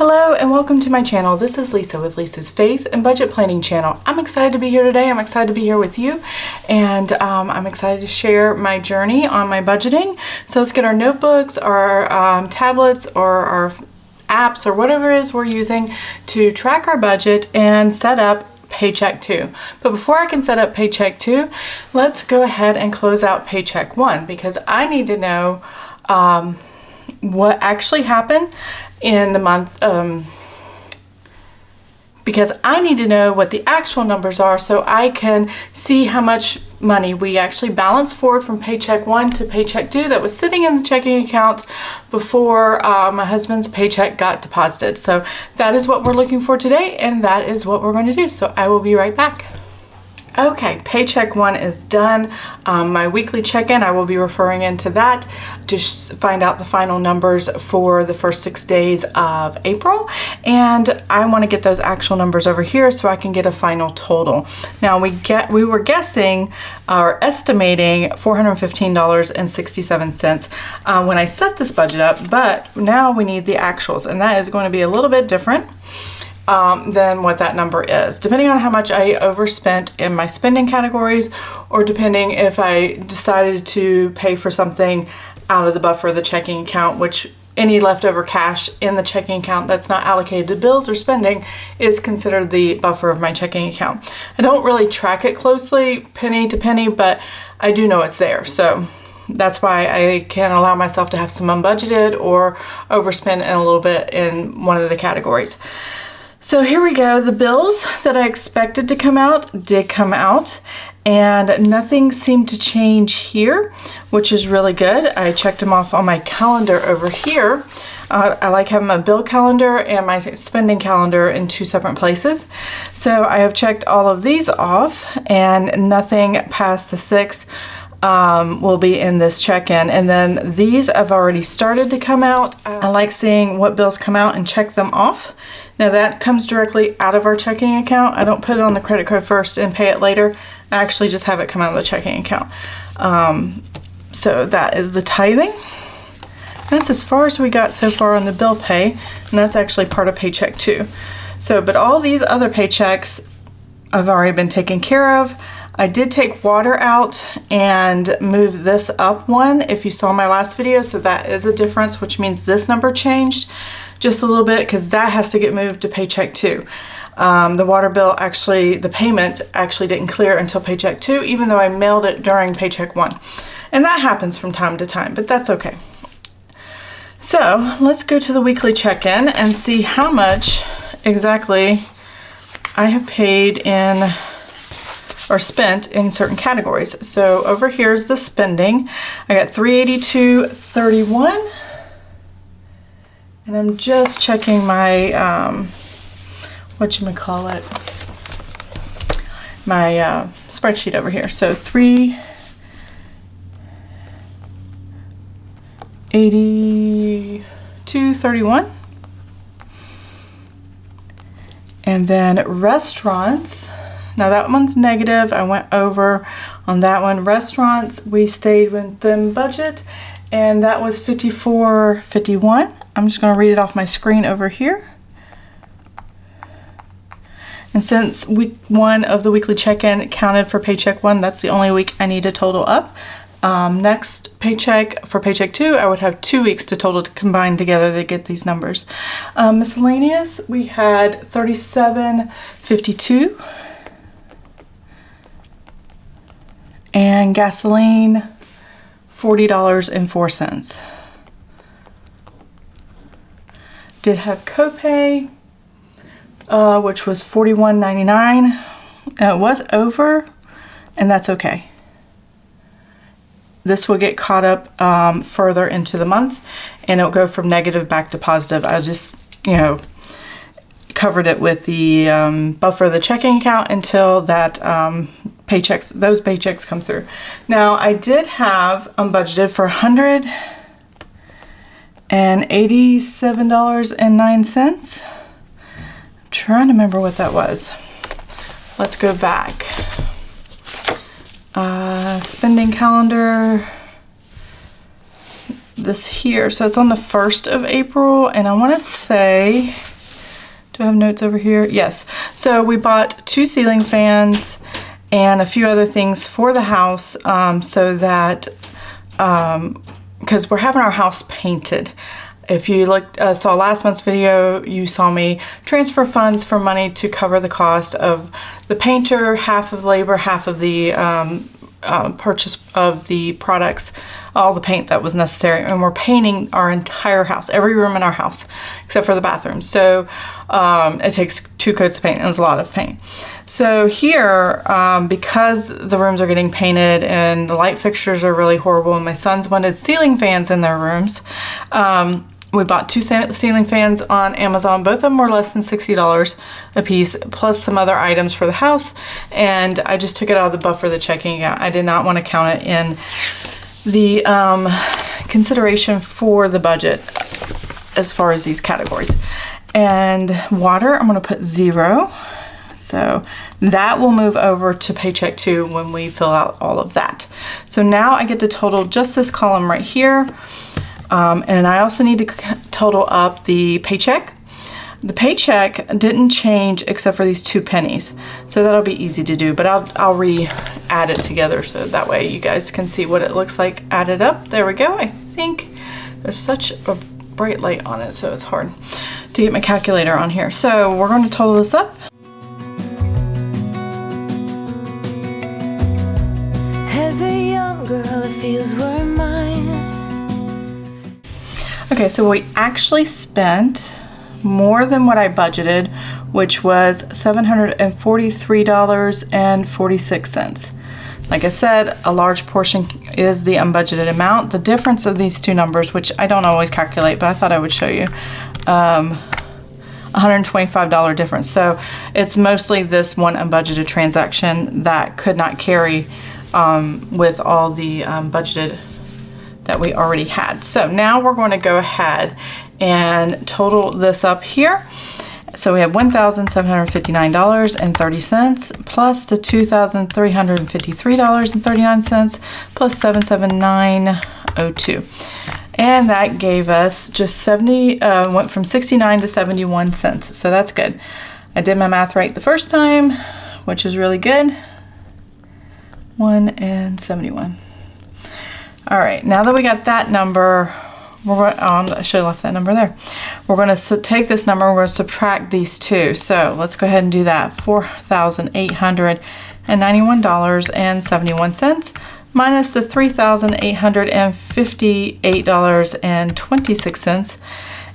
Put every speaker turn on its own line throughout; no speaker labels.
Hello and welcome to my channel. This is Lisa with Lisa's Faith and Budget Planning channel. I'm excited to be here today. I'm excited to be here with you, and I'm excited to share my journey on my budgeting. So let's get our notebooks, our tablets, or our apps, or whatever it is we're using to track our budget and set up Paycheck 2. But before I can set up Paycheck 2, let's go ahead and close out Paycheck 1, because I need to know what actually happened in the month, because I need to know what the actual numbers are so I can see how much money we actually balanced forward from Paycheck 1 to Paycheck 2 that was sitting in the checking account before my husband's paycheck got deposited. So that is what we're looking for today, and that is what we're going to do. So I will be right back. Okay, Paycheck 1 is done. My weekly check-in, I will be referring into that to find out the final numbers for the first 6 days of April. And I want to get those actual numbers over here so I can get a final total. Now we were guessing or estimating $415.67 when I set this budget up, but now we need the actuals, and that is going to be a little bit different than what that number is, depending on how much I overspent in my spending categories, or depending if I decided to pay for something out of the buffer of the checking account, which any leftover cash in the checking account that's not allocated to bills or spending is considered the buffer of my checking account. I don't really track it closely penny to penny, but I do know it's there. So that's why I can allow myself to have some unbudgeted or overspend in a little bit in one of the categories. So here we go. The bills that I expected to come out did come out, and nothing seemed to change here, which is really good. I checked them off on my calendar over here. I like having my bill calendar and my spending calendar in two separate places. So I have checked all of these off, and nothing past the 6th will be in this check-in. And then these have already started to come out. I like seeing what bills come out and check them off. Now that comes directly out of our checking account. I don't put it on the credit card first and pay it later. I actually just have it come out of the checking account. So that is the tithing. That's as far as we got so far on the bill pay, and that's actually part of Paycheck 2. So, but all these other paychecks have already been taken care of. I did take water out and move this up one, if you saw my last video, so that is a difference, which means this number changed just a little bit, because that has to get moved to Paycheck 2. The water bill actually, the payment actually didn't clear until Paycheck 2, even though I mailed it during Paycheck 1. And that happens from time to time, but that's okay. So let's go to the weekly check-in and see how much exactly I have paid in or spent in certain categories. So over here is the spending. I got $382.31, and I'm just checking my my spreadsheet over here. So $382.31, and then restaurants. Now that one's negative. I went over on that one. Restaurants, we stayed within budget, and that was $54.51. I'm just going to read it off my screen over here. And since week 1 of the weekly check-in counted for Paycheck 1, that's the only week I need to total up. Next paycheck, for Paycheck 2, I would have 2 weeks to total to combine together to get these numbers. Miscellaneous, we had $37.52. And gasoline, $40.04. Did have copay, which was $41.99. It was over, and that's okay. This will get caught up further into the month, and it'll go from negative back to positive. I just, covered it with the buffer of the checking account until that those paychecks come through. Now I did have unbudgeted for $187.09. I'm trying to remember what that was. Let's go back. Spending calendar. This here, so it's on the 1st of April, and I want to say Do I have notes over here? Yes. So we bought 2 ceiling fans and a few other things for the house, so that, because we're having our house painted. If you saw last month's video, you saw me transfer funds for money to cover the cost of the painter, half of labor, half of the purchase of the products, all the paint that was necessary. And we're painting our entire house, every room in our house, except for the bathroom. So it takes 2 coats of paint, and it's a lot of paint. So here, because the rooms are getting painted and the light fixtures are really horrible, and my sons wanted ceiling fans in their rooms, we bought 2 ceiling fans on Amazon. Both of them were less than $60 a piece, plus some other items for the house. And I just took it out of the buffer, the checking account. I did not want to count it in the consideration for the budget as far as these categories. And water, I'm going to put 0. So that will move over to Paycheck 2 when we fill out all of that. So now I get to total just this column right here. And I also need to total up the paycheck. The paycheck didn't change except for these 2 pennies. So that'll be easy to do, but I'll re-add it together so that way you guys can see what it looks like added up. There we go. I think there's such a bright light on it, so it's hard to get my calculator on here. So we're going to total this up.
As a young girl, it feels we're mine.
Okay, so we actually spent more than what I budgeted, which was $743.46. Like I said, a large portion is the unbudgeted amount. The difference of these 2 numbers, which I don't always calculate, but I thought I would show you, $125 difference. So it's mostly this one unbudgeted transaction that could not carry with all the budgeted that we already had. So now we're going to go ahead and total this up here. So we have $1,759.30 plus the $2,353.39 plus $779.02. And that gave us just went from 69 to 71 cents. So that's good. I did my math right the first time, which is really good. 1 and 71. All right, now that we got that number, I should have left that number there. We're going to take this number, we're going to subtract these 2. So let's go ahead and do that. $4,891.71 minus the $3,858.26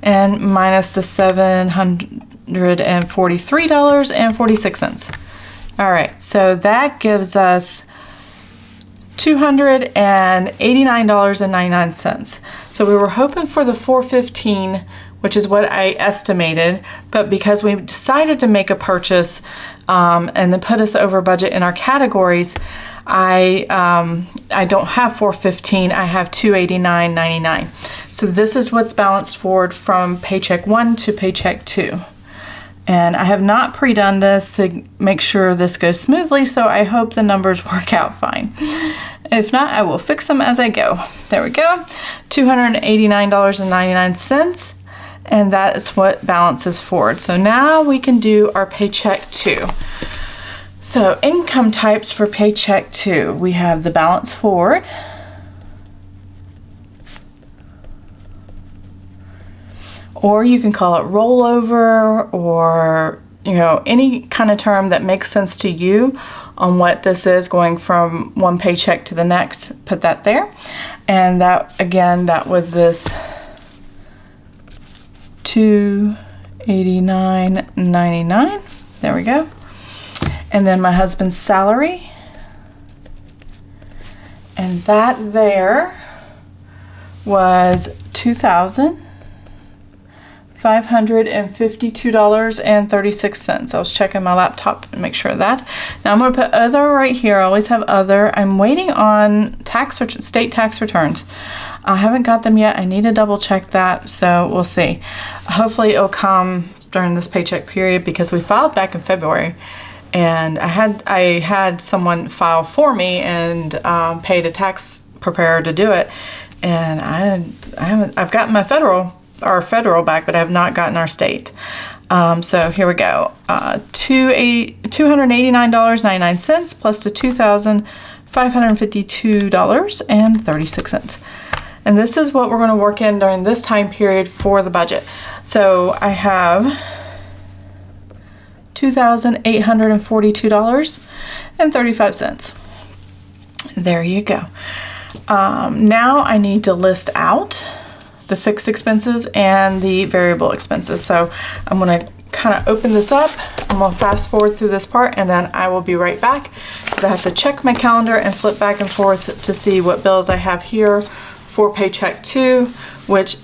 and minus the $743.46. All right, so that gives us $289.99. So we were hoping for the $415, which is what I estimated, but because we decided to make a purchase and then put us over budget in our categories, I don't have $415, I have $289.99. So this is what's balanced forward from Paycheck 1 to Paycheck 2. And I have not pre-done this to make sure this goes smoothly, so I hope the numbers work out fine. If not, I will fix them as I go. There we go, $289.99, and that is what balances forward. So now we can do our Paycheck 2. So income types for Paycheck 2, we have the balance forward, or you can call it rollover, or any kind of term that makes sense to you on what this is going from one paycheck to the next. Put that there. And that, again, that was this $289.99. There we go. And then my husband's salary, and that there was $552.36. I was checking my laptop to make sure of that. Now I'm going to put other right here. I always have other. I'm waiting on state tax returns. I haven't got them yet. I need to double check that, so we'll see. Hopefully it'll come during this paycheck period, because we filed back in February, and I had someone file for me and paid a tax preparer to do it, and I've gotten my federal back, but I have not gotten our state. So here we go. $289.99 plus the $2,552.36. And this is what we're going to work in during this time period for the budget. So I have $2,842.35. There you go. Now I need to list out the fixed expenses and the variable expenses. So I'm going to kind of open this up. I'm going to fast forward through this part and then I will be right back because I have to check my calendar and flip back and forth to see what bills I have here for Paycheck 2, which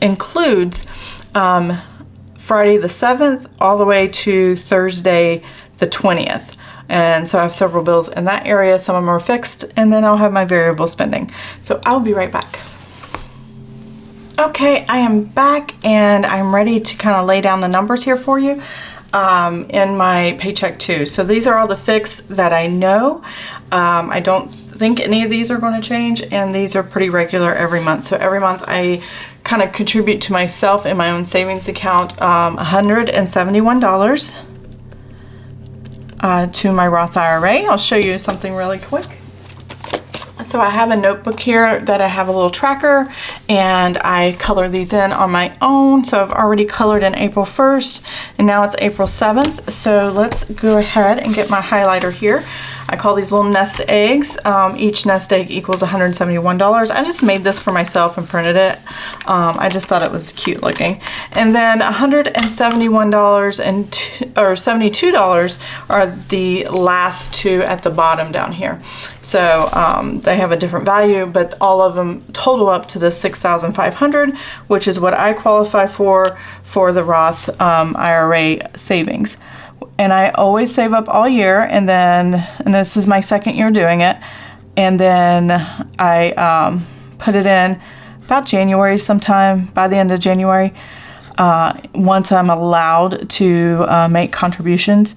includes Friday the 7th all the way to Thursday the 20th. And so I have several bills in that area. Some of them are fixed, and then I'll have my variable spending. So I'll be right back. Okay, I am back and I'm ready to kind of lay down the numbers here for you in my Paycheck 2. So these are all the fixed that I know. I don't think any of these are going to change, and these are pretty regular every month. So every month I kind of contribute to myself in my own savings account $171 to my Roth IRA. I'll show you something really quick. So I have a notebook here that I have a little tracker, and I color these in on my own. So I've already colored in April 1st and now it's April 7th. So let's go ahead and get my highlighter here. I call these little nest eggs. Each nest egg equals $171. I just made this for myself and printed it. I just thought it was cute looking. And then $72 are the last two at the bottom down here. So they have a different value, but all of them total up to the $6,500, which is what I qualify for the Roth IRA savings. And I always save up all year, and this is my second year doing it, and then I put it in about January sometime, by the end of January, once I'm allowed to make contributions.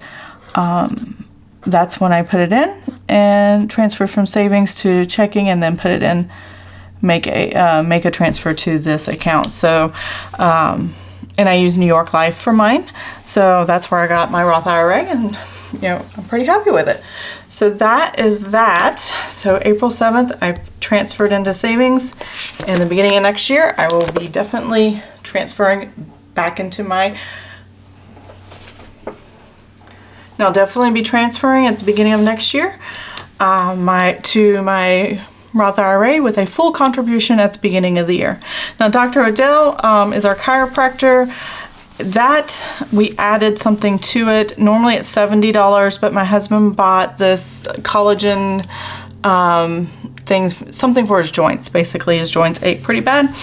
That's when I put it in and transfer from savings to checking, and then put it in, make a transfer to this account. So and I use New York Life for mine. So that's where I got my Roth IRA, and I'm pretty happy with it. So that is that. So April 7th, I transferred into savings. In the beginning of next year, I will be definitely transferring back into I'll definitely be transferring at the beginning of next year to my Roth IRA with a full contribution at the beginning of the year. Now, Dr. Odell is our chiropractor. That we added something to it. Normally it's $70, but my husband bought this collagen something for his joints. Basically, his joints ache pretty bad,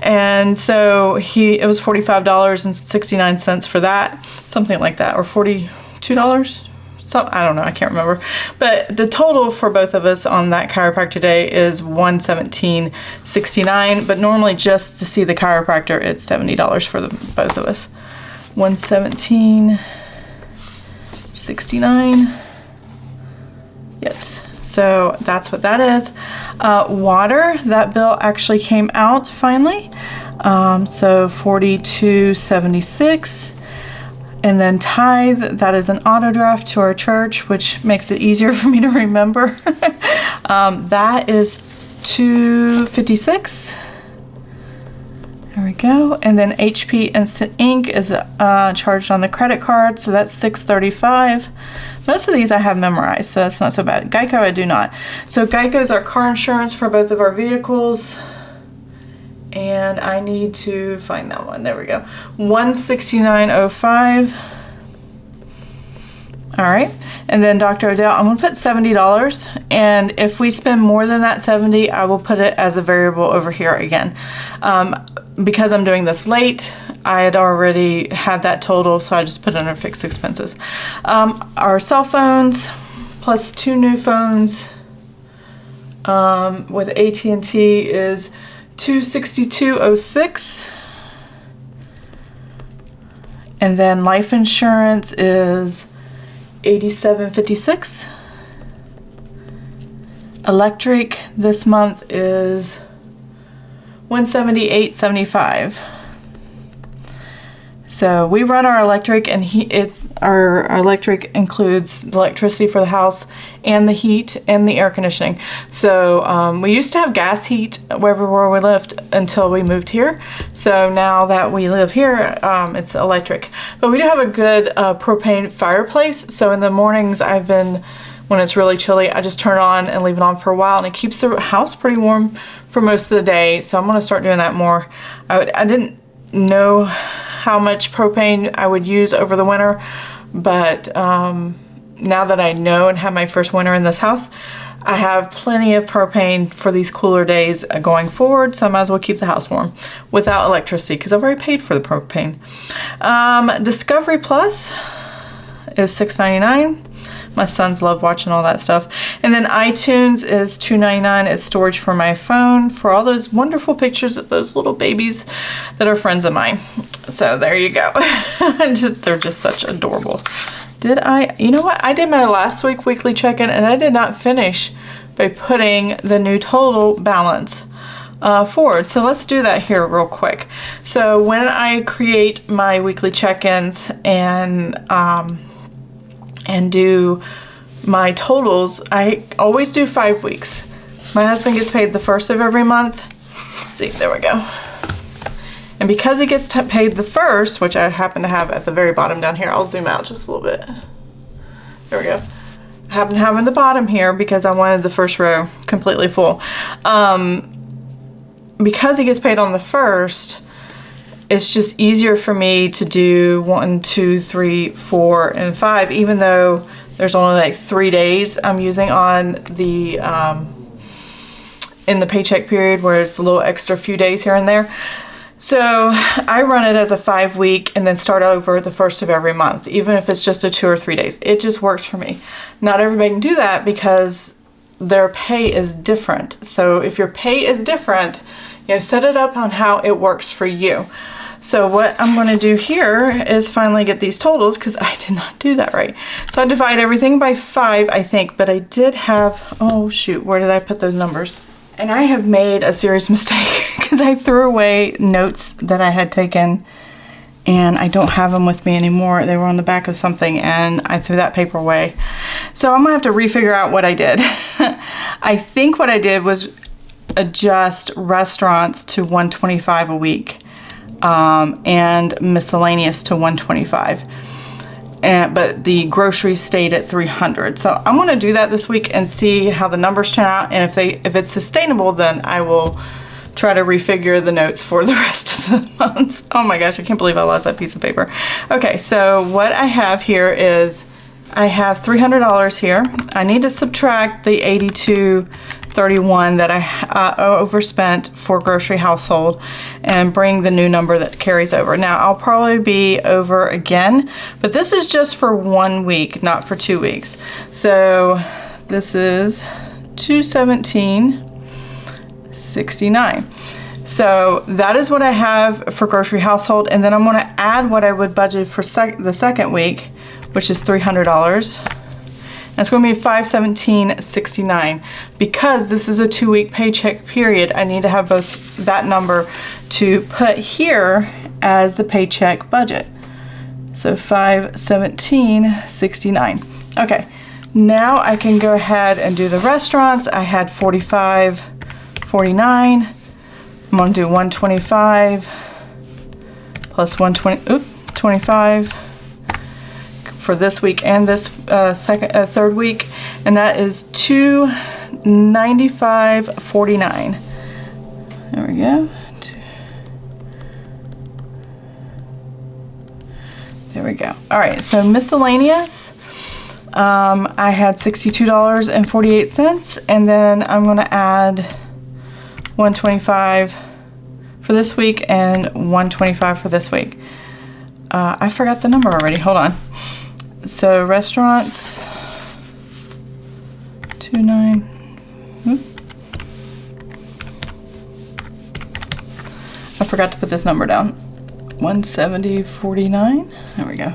and so it was $45.69 for that, something like that, or $42. I don't know, I can't remember. But the total for both of us on that chiropractor day is $117.69. But normally just to see the chiropractor, it's $70 for both of us. $117.69. Yes. So that's what that is. Water, that bill actually came out finally. So $42.76. And then tithe, that is an auto draft to our church, which makes it easier for me to remember. That is $2.56. There we go. And then HP Instant Ink is charged on the credit card, so that's $6.35. Most of these I have memorized, so that's not so bad. Geico I do not. So Geico is our car insurance for both of our vehicles. And I need to find that one. There we go. $169.05. All right. And then Dr. Odell, I'm going to put $70. And if we spend more than that $70, I will put it as a variable over here again. Because I'm doing this late, I had already had that total, so I just put it under fixed expenses. Our cell phones plus 2 new phones with AT&T is $262.06, and then life insurance is $87.56. Electric this month is $178.75. So we run our electric, and our electric includes the electricity for the house and the heat and the air conditioning. So we used to have gas heat wherever we lived until we moved here. So now that we live here, it's electric. But we do have a good propane fireplace. So in the mornings, when it's really chilly, I just turn it on and leave it on for a while, and it keeps the house pretty warm for most of the day. So I'm gonna start doing that more. I didn't know how much propane I would use over the winter, but now that I know and have my first winter in this house, I have plenty of propane for these cooler days going forward, so I might as well keep the house warm without electricity because I've already paid for the propane. Discovery Plus is $6.99. My sons love watching all that stuff. And then iTunes is $2.99 as storage for my phone for all those wonderful pictures of those little babies that are friends of mine. So there you go. They're just such adorable. You know what? I did my last weekly check-in, and I did not finish by putting the new total balance forward. So let's do that here real quick. So when I create my weekly check-ins and do my totals, I always do 5 weeks. My husband gets paid the first of every month. Let's see, there we go. And because he gets paid the first, which I happen to have at the very bottom down here, I'll zoom out just a little bit. There we go. I happen to have in the bottom here because I wanted the first row completely full. Because he gets paid on the first, it's just easier for me to do 1, 2, 3, 4, and 5, even though there's only like 3 days I'm using on the in the paycheck period where it's a little extra few days here and there. So I run it as a 5 week and then start over the first of every month, even if it's just a 2 or 3 days. It just works for me. Not everybody can do that because their pay is different. So if your pay is different, set it up on how it works for you. So what I'm going to do here is finally get these totals because I did not do that right. So I divide everything by 5, I think, but I did have, oh shoot, where did I put those numbers? And I have made a serious mistake because I threw away notes that I had taken and I don't have them with me anymore. They were on the back of something and I threw that paper away. So I'm gonna have to refigure out what I did. I think what I did was adjust restaurants to $125 a week. And miscellaneous to $125, but the groceries stayed at $300. So I'm going to do that this week and see how the numbers turn out, and if it's sustainable, then I will try to refigure the notes for the rest of the month. Oh my gosh, I can't believe I lost that piece of paper. Okay, so what I have here is I have $300 here. I need to subtract the $82.31 that I overspent for grocery household and bring the new number that carries over. Now I'll probably be over again, but this is just for 1 week, not for 2 weeks. So this is $217.69. So that is what I have for grocery household, and then I'm going to add what I would budget for the second week, which is $300. And it's going to be $517.69. Because this is a 2-week paycheck period, I need to have both that number to put here as the paycheck budget. So $517.69. Okay, now I can go ahead and do the restaurants. I had $45.49. I'm going to do $125 plus $25 for this week and this third week, and that is $295.49. There we go. There we go. All right, so miscellaneous. I had $62.48, and then I'm going to add $125 for this week and $125 for this week. I forgot the number already. Hold on. So restaurants, 29. I forgot to put this number down. 170.49. There we go.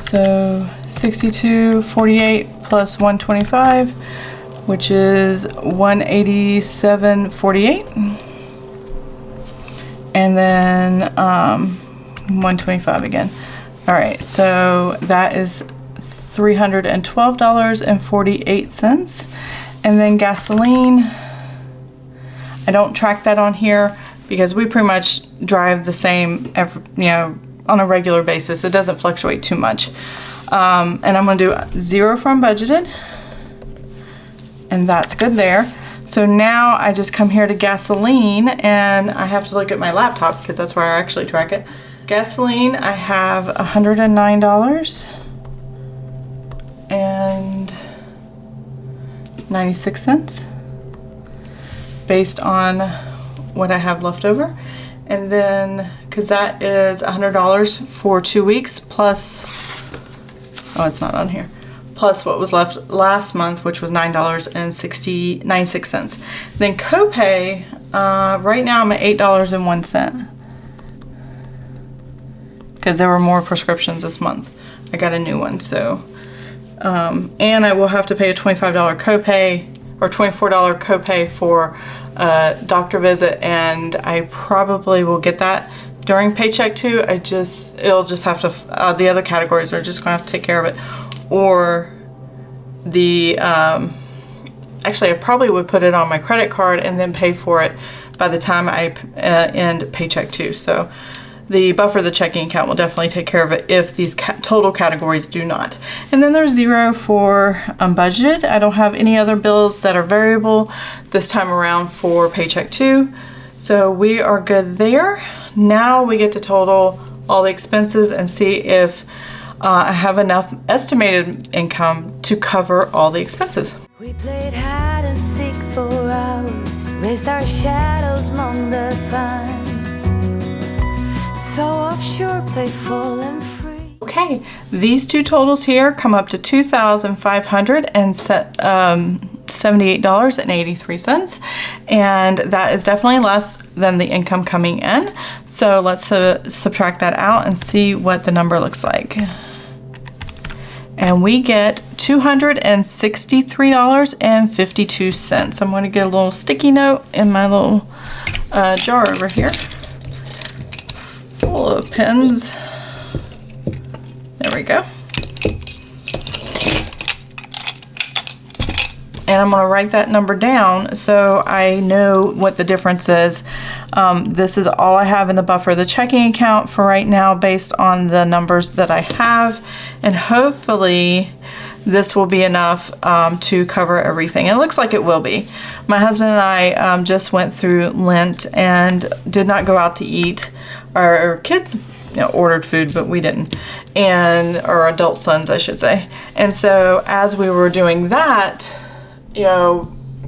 So 62.48 plus 125, which is 187.48. And then 125 again. All right, so that is $312.48. And then gasoline, I don't track that on here because we pretty much drive the same on a regular basis. It doesn't fluctuate too much. And I'm gonna do 0 from budgeted, and that's good there. So now I just come here to gasoline, and I have to look at my laptop because that's where I actually track it. Gasoline, I have $109.96 based on what I have left over. And then, because that is $100 for 2 weeks plus, oh, it's not on here, plus what was left last month, which was $9.96. Then copay, right now I'm at $8.01 because there were more prescriptions this month. I got a new one, so, and I will have to pay a $25 copay or $24 copay for a doctor visit, and I probably will get that during Paycheck too. It'll just have to, the other categories are just gonna have to take care of it. Or the, actually I probably would put it on my credit card and then pay for it by the time I end Paycheck too. So the buffer, the checking account will definitely take care of it if these total categories do not. And then there's 0 for unbudgeted. I don't have any other bills that are variable this time around for Paycheck 2. So we are good there. Now we get to total all the expenses and see if I have enough estimated income to cover all the expenses.
We played hide and seek for hours, raised our shadows among the pines. So offshore, playful and free.
Okay, these two totals here come up to $2,578.83, and that is definitely less than the income coming in. So let's subtract that out and see what the number looks like. And we get $263.52. I'm going to get a little sticky note in my little jar over here, full of pens. There we go. And I'm going to write that number down so I know what the difference is. This is all I have in the buffer, the checking account for right now based on the numbers that I have. And hopefully this will be enough to cover everything. It looks like it will be. My husband and I just went through Lent and did not go out to eat. Our kids ordered food, but we didn't. And our adult sons, I should say. And so as we were doing that,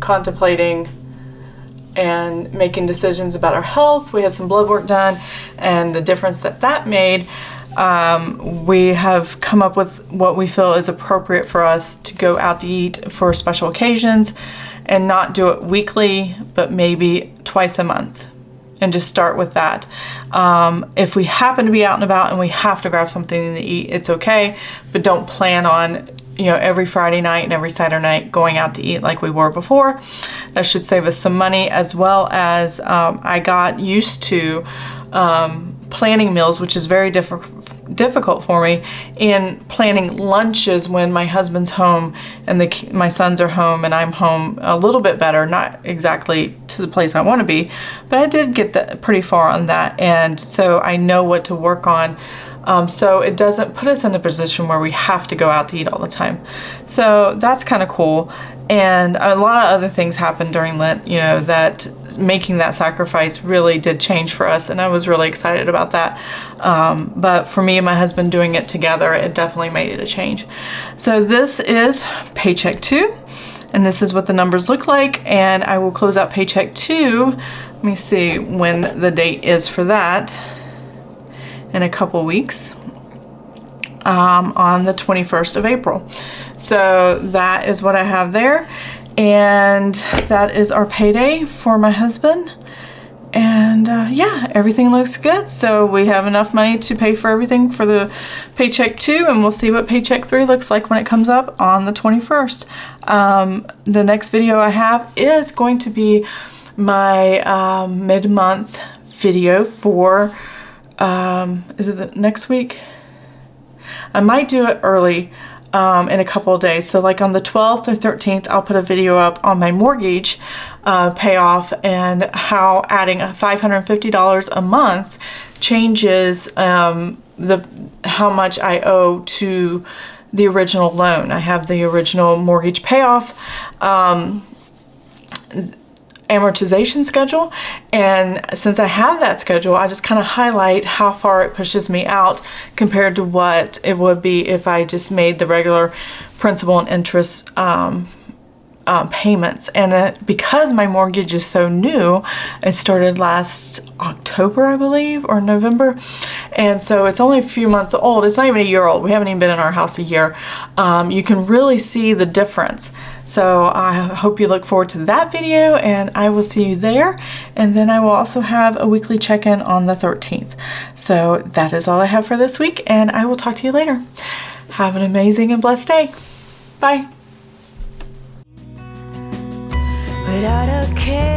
contemplating and making decisions about our health, we had some blood work done and the difference that made. We have come up with what we feel is appropriate for us to go out to eat for special occasions and not do it weekly, but maybe twice a month, and just start with that. If we happen to be out and about and we have to grab something to eat, it's okay, but don't plan on every Friday night and every Saturday night going out to eat like we were before. That should save us some money, as well as I got used to planning meals, which is very difficult for me, and planning lunches when my husband's home and my sons are home and I'm home a little bit better, not exactly to the place I want to be, but I did get pretty far on that, and so I know what to work on. So it doesn't put us in a position where we have to go out to eat all the time. So that's kind of cool. And a lot of other things happened during Lent, that making that sacrifice really did change for us. And I was really excited about that. But for me and my husband doing it together, it definitely made it a change. So this is Paycheck 2. And this is what the numbers look like. And I will close out Paycheck 2. Let me see when the date is for that. In a couple weeks, on the 21st of April. So that is what I have there, and that is our payday for my husband. And yeah, everything looks good. So we have enough money to pay for everything for the Paycheck 2, and we'll see what Paycheck 3 looks like when it comes up on the 21st. The next video I have is going to be my mid-month video for is it the next week? I might do it early in a couple of days. So like on the 12th or 13th, I'll put a video up on my mortgage payoff and how adding $550 a month changes how much I owe to the original loan. I have the original mortgage payoff amortization schedule, and since I have that schedule, I just kind of highlight how far it pushes me out compared to what it would be if I just made the regular principal and interest payments. And because my mortgage is so new, it started last October, I believe, or November, and so it's only a few months old. It's not even a year old. We haven't even been in our house a year. You can really see the difference. So I hope you look forward to that video, and I will see you there. And then I will also have a weekly check-in on the 13th. So that is all I have for this week, and I will talk to you later. Have an amazing and blessed day. Bye.
Without a care.